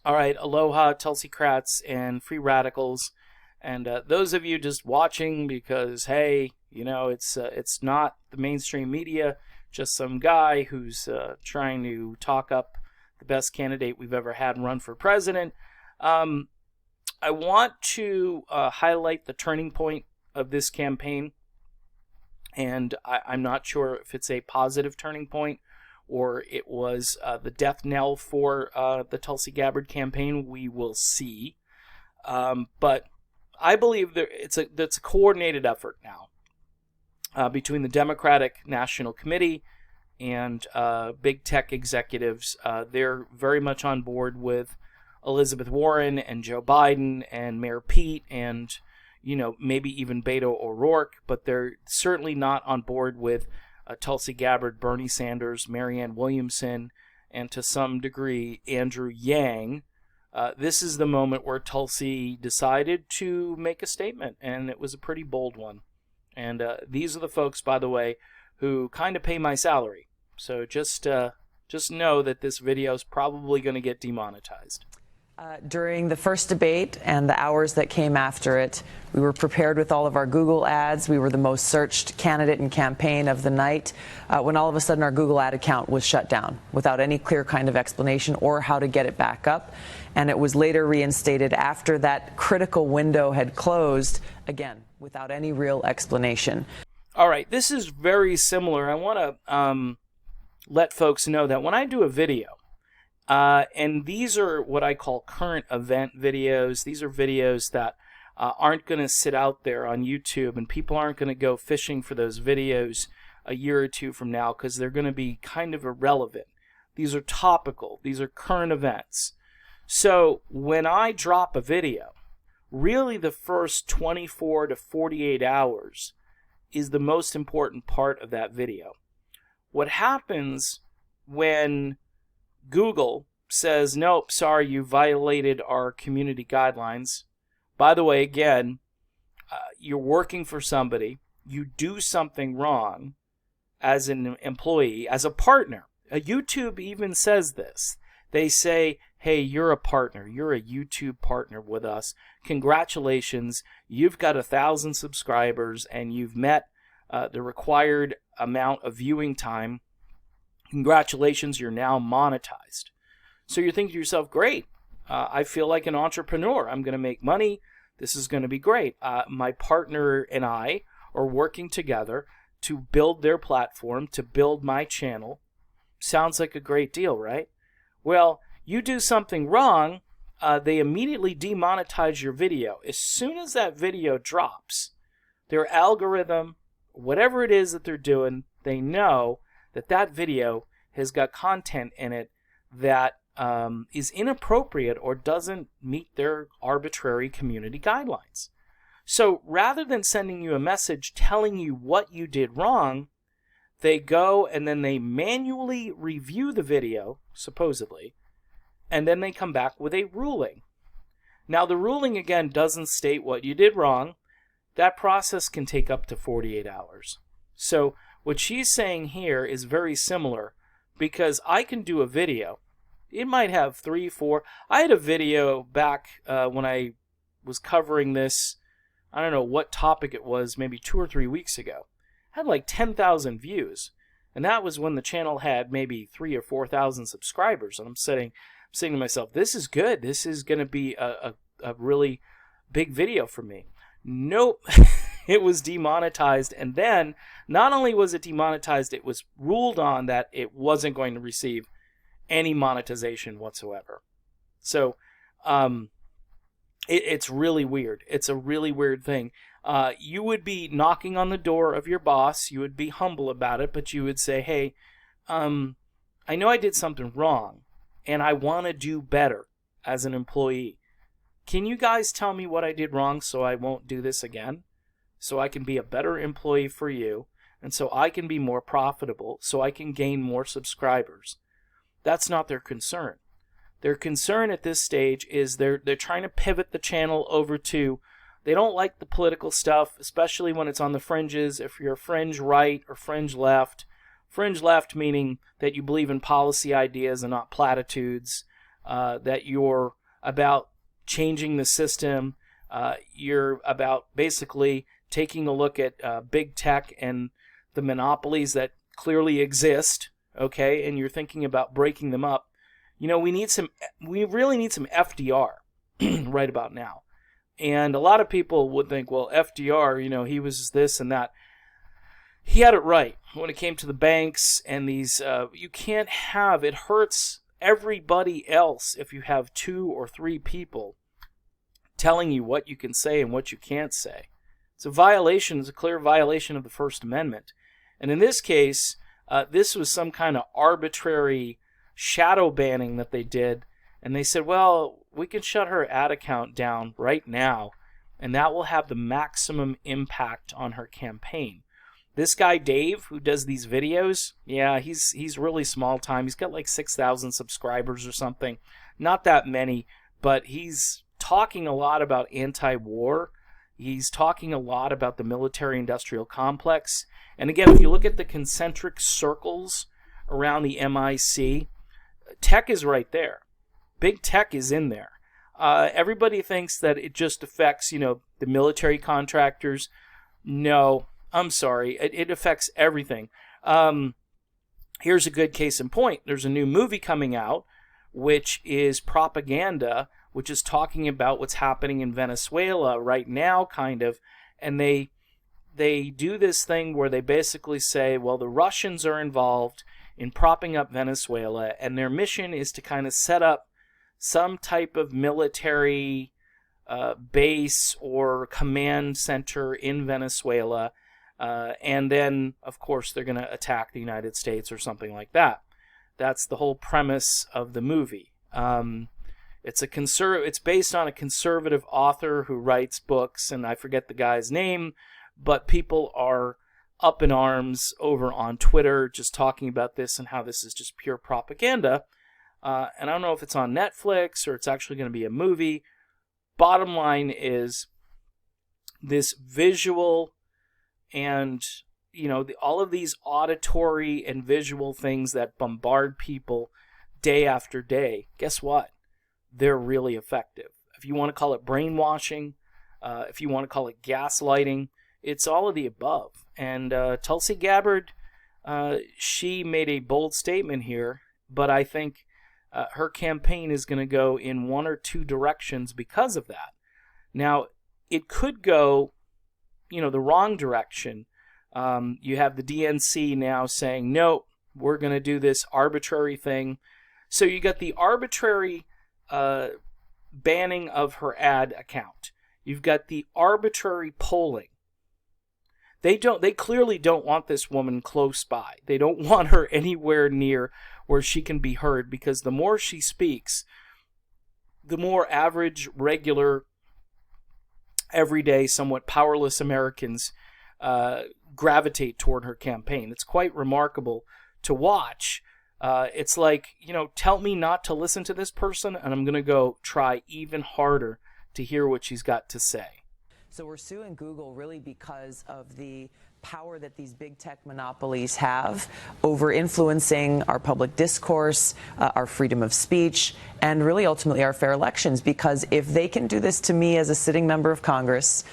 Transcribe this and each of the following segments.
All right, aloha, Tulsi Kratz and free radicals, and those of you just watching because hey, it's not the mainstream media, just some guy who's trying to talk up the best candidate we've ever had run for president. I want to highlight the turning point of this campaign, and I'm not sure if it's a positive turning point or it was the death knell for the Tulsi Gabbard campaign. We will see. But I believe it's a coordinated effort now between the Democratic National Committee and big tech executives. They're very much on board with Elizabeth Warren and Joe Biden and Mayor Pete and maybe even Beto O'Rourke, but they're certainly not on board with Tulsi Gabbard, Bernie Sanders, Marianne Williamson, and to some degree Andrew Yang. This is the moment where Tulsi decided to make a statement, and it was a pretty bold one. And these are the folks, by the way, who kind of pay my salary. So just know that this video is probably going to get demonetized. During the first debate and the hours that came after it, we were prepared with all of our Google ads. We were the most searched candidate and campaign of the night when all of a sudden our Google ad account was shut down without any clear kind of explanation or how to get it back up. And it was later reinstated after that critical window had closed, again, without any real explanation. All right, this is very similar. I want to let folks know that when I do a video, and these are what I call current event videos. These are videos that aren't going to sit out there on YouTube, and people aren't going to go fishing for those videos a year or two from now because they're going to be kind of irrelevant. These are topical. These are current events. So when I drop a video, really the first 24 to 48 hours is the most important part of that video. What happens when Google says, nope, sorry, you violated our community guidelines. By the way, again, you're working for somebody. You do something wrong as an employee, as a partner. YouTube even says this. They say, hey, you're a partner. You're a YouTube partner with us. Congratulations. You've got 1,000 subscribers and you've met the required amount of viewing time. Congratulations, you're now monetized. So you're thinking to yourself, great, I feel like an entrepreneur. I'm going to make money. This is going to be great. My partner and I are working together to build their platform, to build my channel. Sounds like a great deal, right? Well, you do something wrong, they immediately demonetize your video. As soon as that video drops, their algorithm, whatever it is that they're doing, they know that video has got content in it that is inappropriate or doesn't meet their arbitrary community guidelines. So rather than sending you a message telling you what you did wrong, they go and then they manually review the video, supposedly, and then they come back with a ruling. Now the ruling, again, doesn't state what you did wrong. That process can take up to 48 hours. So what she's saying here is very similar because I can do a video. It might have 3, 4. I had a video back when I was covering this. I don't know what topic it was, maybe 2 or 3 weeks ago. It had like 10,000 views. And that was when the channel had maybe 3,000 or 4,000 subscribers. And I'm saying to myself, this is good. This is going to be a really big video for me. Nope. It was demonetized, and then not only was it demonetized, it was ruled on that it wasn't going to receive any monetization whatsoever. So it's really weird. It's a really weird thing. You would be knocking on the door of your boss. You would be humble about it, but you would say, hey, I know I did something wrong, and I want to do better as an employee. Can you guys tell me what I did wrong so I won't do this again? So I can be a better employee for you, and so I can be more profitable, so I can gain more subscribers. That's not their concern. Their concern at this stage is they're trying to pivot the channel over to, they don't like the political stuff, especially when it's on the fringes. If you're fringe right or fringe left meaning that you believe in policy ideas and not platitudes, that you're about changing the system. You're about basically taking a look at big tech and the monopolies that clearly exist, okay, and you're thinking about breaking them up. We really need some FDR right about now. And a lot of people would think, well, FDR, he was this and that. He had it right when it came to the banks and these. You can't have, it hurts everybody else if you have 2 or 3 people telling you what you can say and what you can't say. It's a clear violation of the First Amendment. And in this case, this was some kind of arbitrary shadow banning that they did. And they said, well, we can shut her ad account down right now, and that will have the maximum impact on her campaign. This guy, Dave, who does these videos, yeah, he's really small time. He's got like 6,000 subscribers or something. Not that many, but he's talking a lot about anti-war. He's talking a lot about the military-industrial complex. And again, if you look at the concentric circles around the MIC, tech is right there. Big tech is in there. Everybody thinks that it just affects, the military contractors. No, I'm sorry. It affects everything. Here's a good case in point. There's a new movie coming out, which is propaganda, which is talking about what's happening in Venezuela right now, kind of. And they do this thing where they basically say, well, the Russians are involved in propping up Venezuela, and their mission is to kind of set up some type of military base or command center in Venezuela, and then, of course, they're going to attack the United States or something like that. That's the whole premise of the movie. It's based on a conservative author who writes books, and I forget the guy's name, but people are up in arms over on Twitter just talking about this and how this is just pure propaganda. And I don't know if it's on Netflix or it's actually going to be a movie. Bottom line is this visual and, all of these auditory and visual things that bombard people day after day. Guess what? They're really effective. If you want to call it brainwashing, if you want to call it gaslighting, it's all of the above. And Tulsi Gabbard, she made a bold statement here, but I think her campaign is going to go in one or two directions because of that. Now, it could go, the wrong direction. You have the DNC now saying, no, we're going to do this arbitrary thing. So you got the arbitrary banning of her ad account. You've got the arbitrary polling. They clearly don't want this woman close by. They don't want her anywhere near where she can be heard, because the more she speaks, the more average, regular, everyday, somewhat powerless Americans gravitate toward her campaign. It's quite remarkable to watch. It's like, tell me not to listen to this person, and I'm going to go try even harder to hear what she's got to say. So we're suing Google really because of the power that these big tech monopolies have over influencing our public discourse, our freedom of speech, and really ultimately our fair elections. Because if they can do this to me as a sitting member of Congress,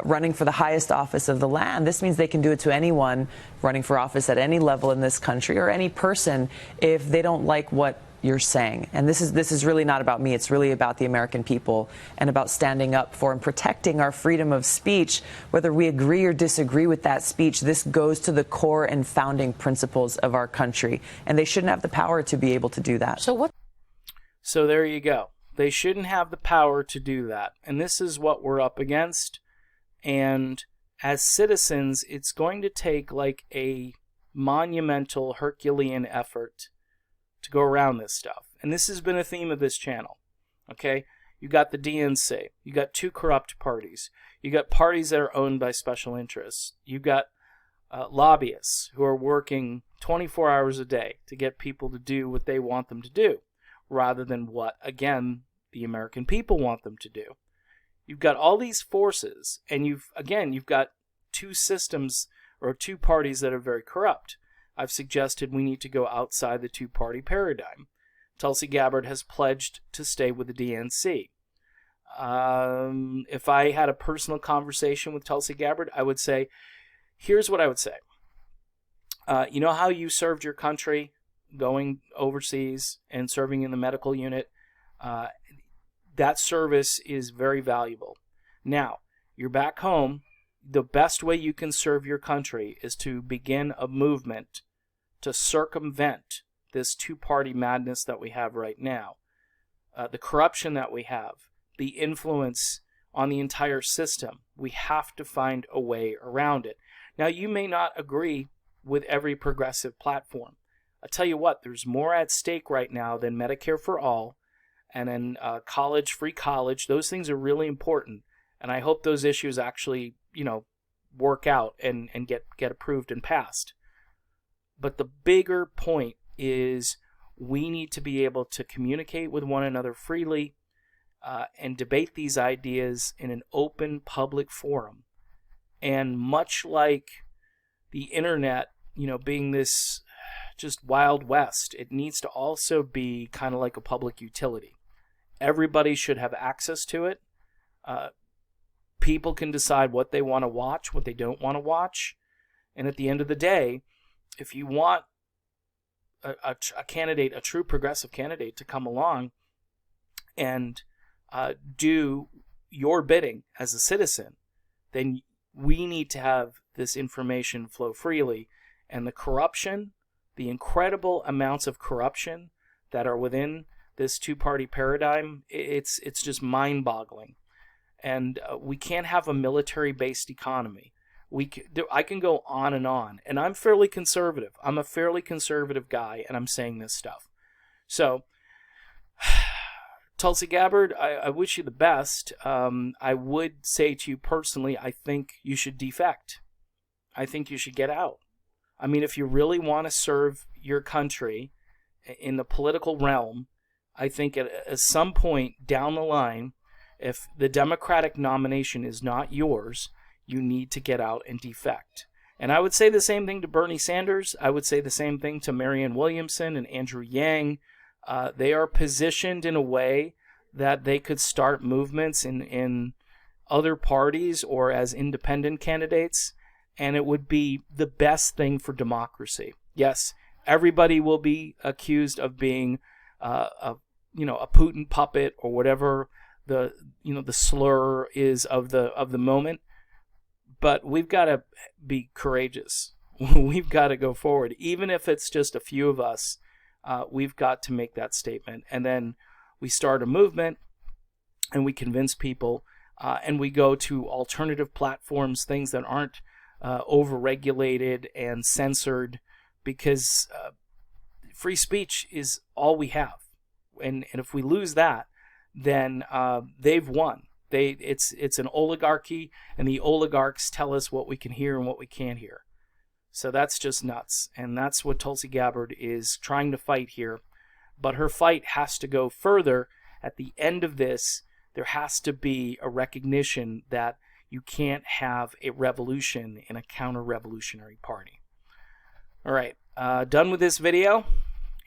running for the highest office of the land, this means they can do it to anyone running for office at any level in this country, or any person, if they don't like what you're saying. And this is really not about me. It's really about the American people and about standing up for and protecting our freedom of speech. Whether we agree or disagree with that speech, this goes to the core and founding principles of our country. And they shouldn't have the power to be able to do that. So there you go. They shouldn't have the power to do that. And this is what we're up against. And as citizens, it's going to take like a monumental Herculean effort to go around this stuff. And this has been a theme of this channel. Okay? You got the DNC. You got two corrupt parties. You got parties that are owned by special interests. You got lobbyists who are working 24 hours a day to get people to do what they want them to do, rather than what, again, the American people want them to do. You've got all these forces, and you've got two systems or two parties that are very corrupt. I've suggested we need to go outside the two-party paradigm. Tulsi Gabbard has pledged to stay with the DNC. If I had a personal conversation with Tulsi Gabbard, I would say, here's what I would say. You know how you served your country going overseas and serving in the medical unit? That service is very valuable. Now, you're back home. The best way you can serve your country is to begin a movement to circumvent this two-party madness that we have right now, the corruption that we have, the influence on the entire system. We have to find a way around it. Now, you may not agree with every progressive platform. I tell you what, there's more at stake right now than Medicare for all and then college, free college. Those things are really important, and I hope those issues actually, work out and get approved and passed. But the bigger point is we need to be able to communicate with one another freely and debate these ideas in an open public forum. And much like the internet, being this just Wild West, it needs to also be kind of like a public utility. Everybody should have access to it. People can decide what they want to watch, what they don't want to watch. And at the end of the day, if you want a candidate, a true progressive candidate, to come along and do your bidding as a citizen, then we need to have this information flow freely. And the corruption, the incredible amounts of corruption that are within this two-party paradigm, it's just mind-boggling. And we can't have a military-based economy. I can go on, and I'm fairly conservative. I'm a fairly conservative guy, and I'm saying this stuff. So, Tulsi Gabbard, I wish you the best. I would say to you personally, I think you should defect. I think you should get out. I mean, if you really want to serve your country in the political realm, I think at some point down the line, if the Democratic nomination is not yours, you need to get out and defect. And I would say the same thing to Bernie Sanders. I would say the same thing to Marianne Williamson and Andrew Yang. They are positioned in a way that they could start movements in other parties or as independent candidates, and it would be the best thing for democracy. Yes, everybody will be accused of being a Putin puppet or whatever the slur is of the moment. But we've got to be courageous. We've got to go forward. Even if it's just a few of us, we've got to make that statement. And then we start a movement and we convince people and we go to alternative platforms, things that aren't overregulated and censored, because free speech is all we have. And if we lose that, then they've won. It's an oligarchy, and the oligarchs tell us what we can hear and what we can't hear. So that's just nuts, and that's what Tulsi Gabbard is trying to fight here. But her fight has to go further. At the end of this, there has to be a recognition that you can't have a revolution in a counter-revolutionary party. All right, done with this video,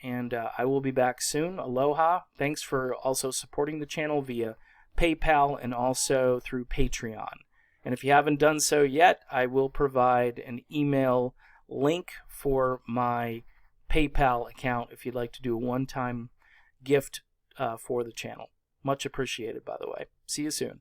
and I will be back soon. Aloha. Thanks for also supporting the channel via PayPal and also through Patreon. And if you haven't done so yet, I will provide an email link for my PayPal account if you'd like to do a one-time gift for the channel. Much appreciated, by the way. See you soon.